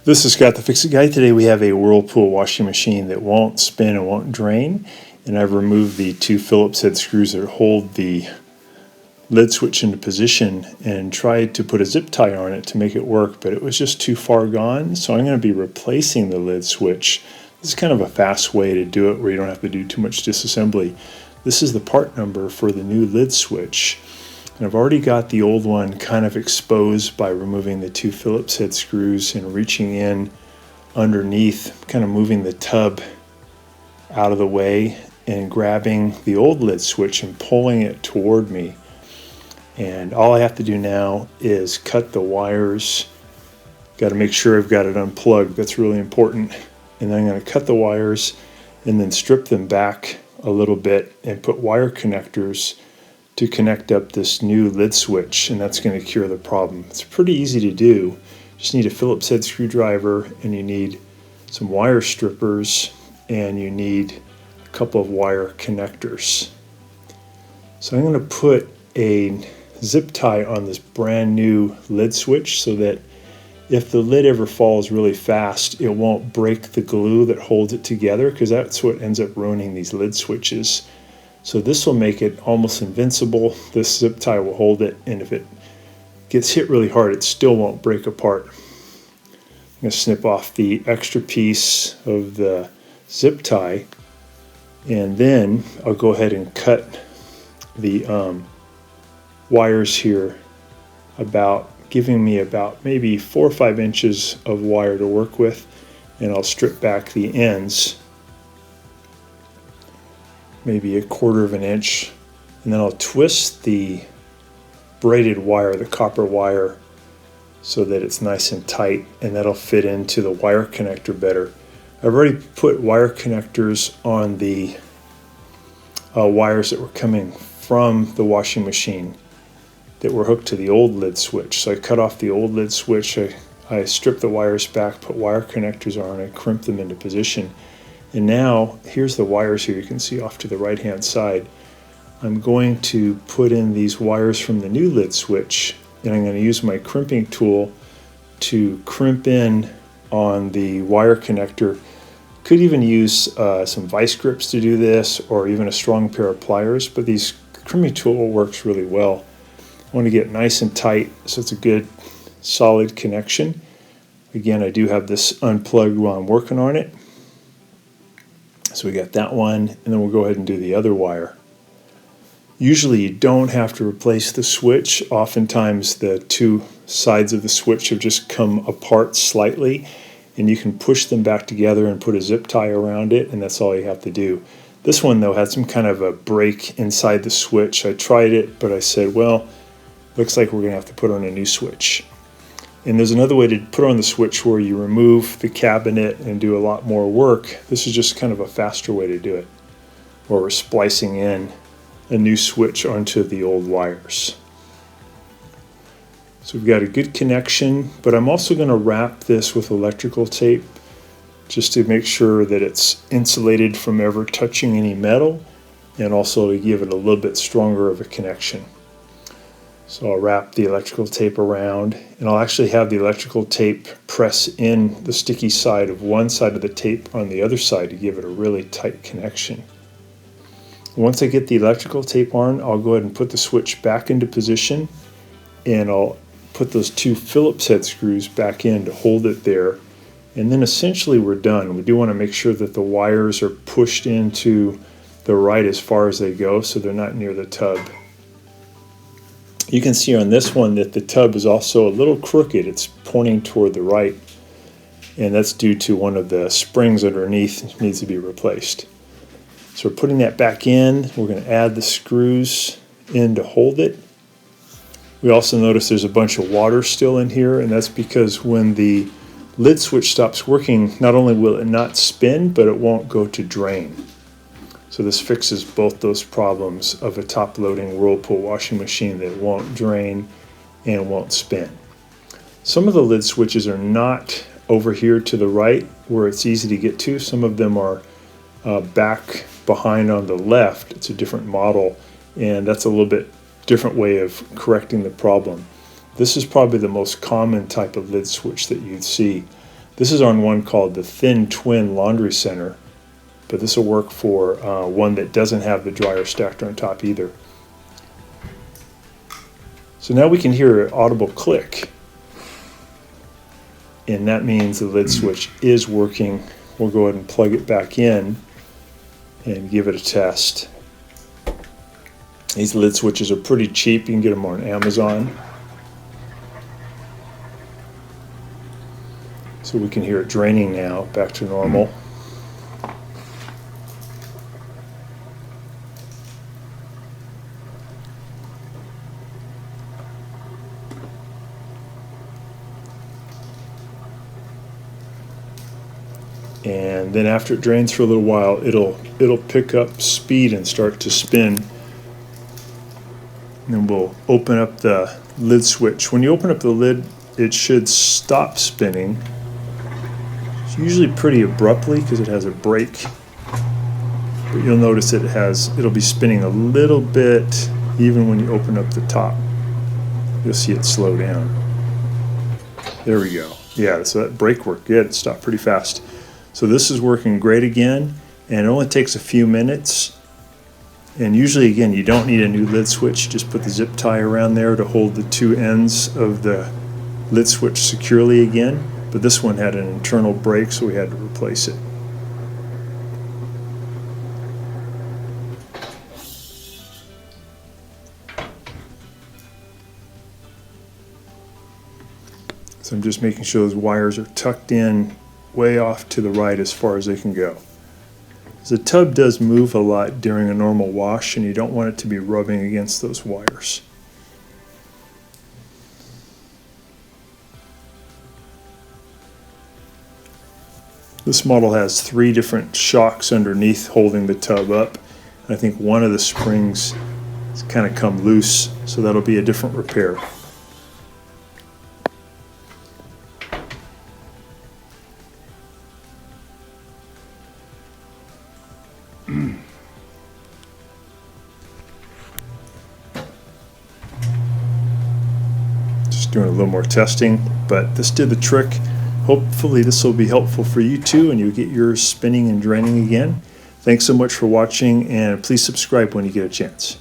This is Scott the Fix-It Guy. Today we have a Whirlpool washing machine that won't spin and won't drain, and I've removed the two Phillips head screws that hold the lid switch into position and tried to put a zip tie on it to make it work, but it was just too far gone, so I'm going to be replacing the lid switch. This is kind of a fast way to do it where you don't have to do too much disassembly. This is the part number for the new lid switch. And I've already got the old one kind of exposed by removing the two Phillips head screws and reaching in underneath, kind of moving the tub out of the way and grabbing the old lid switch and pulling it toward me. And all I have to do now is cut the wires. Got to make sure I've got it unplugged. That's really important. And then I'm going to cut the wires and then strip them back a little bit and put wire connectors to connect up this new lid switch, and that's going to cure the problem. It's pretty easy to do. You just need a Phillips head screwdriver, and you need some wire strippers, and you need a couple of wire connectors. So I'm going to put a zip tie on this brand new lid switch so that if the lid ever falls really fast, it won't break the glue that holds it together, because that's what ends up ruining these lid switches. So this will make it almost invincible. This zip tie will hold it, and if it gets hit really hard, it still won't break apart. I'm going to snip off the extra piece of the zip tie, and then I'll go ahead and cut the wires here, giving me about maybe 4 or 5 inches of wire to work with, and I'll strip back the ends maybe 1/4 of an inch, and then I'll twist the braided wire, the copper wire, so that it's nice and tight, and that'll fit into the wire connector better. I've already put wire connectors on the wires that were coming from the washing machine that were hooked to the old lid switch. So I cut off the old lid switch, I stripped the wires back, put wire connectors on, I crimped them into position. And now, here's the wires here you can see off to the right hand side. I'm going to put in these wires from the new lid switch, and I'm going to use my crimping tool to crimp in on the wire connector. Could even use some vice grips to do this, or even a strong pair of pliers, but this crimping tool works really well. I want to get nice and tight so it's a good solid connection. Again, I do have this unplugged while I'm working on it. So we got that one, and then we'll go ahead and do the other wire. Usually you don't have to replace the switch. Oftentimes the two sides of the switch have just come apart slightly, and you can push them back together and put a zip tie around it, and that's all you have to do. This one though had some kind of a break inside the switch. I tried it, but I said, well, looks like we're going to have to put on a new switch. And there's another way to put on the switch where you remove the cabinet and do a lot more work. This is just kind of a faster way to do it, where we're splicing in a new switch onto the old wires. So we've got a good connection, but I'm also going to wrap this with electrical tape just to make sure that it's insulated from ever touching any metal, and also to give it a little bit stronger of a connection. So I'll wrap the electrical tape around, and I'll actually have the electrical tape press in the sticky side of one side of the tape on the other side to give it a really tight connection. Once I get the electrical tape on, I'll go ahead and put the switch back into position, and I'll put those two Phillips head screws back in to hold it there. And then essentially we're done. We do want to make sure that the wires are pushed into the right as far as they go, so they're not near the tub. You can see on this one that the tub is also a little crooked. It's pointing toward the right, and that's due to one of the springs underneath needs to be replaced. So we're putting that back in. We're going to add the screws in to hold it. We also notice there's a bunch of water still in here, and that's because when the lid switch stops working, not only will it not spin, but it won't go to drain. So this fixes both those problems of a top-loading Whirlpool washing machine that won't drain and won't spin. Some of the lid switches are not over here to the right where it's easy to get to. Some of them are back behind on the left. It's a different model, and that's a little bit different way of correcting the problem. This is probably the most common type of lid switch that you'd see. This is on one called the Thin Twin Laundry Center, but this will work for one that doesn't have the dryer stacked on top either. So now we can hear an audible click, and that means the lid switch is working. We'll go ahead and plug it back in and give it a test. These lid switches are pretty cheap. You can get them on Amazon. So we can hear it draining now, back to normal. And then after it drains for a little while, it'll pick up speed and start to spin. And then we'll open up the lid switch. When you open up the lid, it should stop spinning. It's usually pretty abruptly because it has a brake. But you'll notice it'll be spinning a little bit even when you open up the top. You'll see it slow down. There we go. Yeah, so that brake worked good. It stopped pretty fast. So this is working great again, and it only takes a few minutes. And usually, again, you don't need a new lid switch. Just put the zip tie around there to hold the two ends of the lid switch securely again. But this one had an internal break, so we had to replace it. So I'm just making sure those wires are tucked in way off to the right as far as they can go. The tub does move a lot during a normal wash, and you don't want it to be rubbing against those wires. This model has 3 different shocks underneath holding the tub up. I think one of the springs has kind of come loose, so that'll be a different repair. Just doing a little more testing, but this did the trick. Hopefully this will be helpful for you too, and you'll get yours spinning and draining again. Thanks so much for watching, and please subscribe when you get a chance.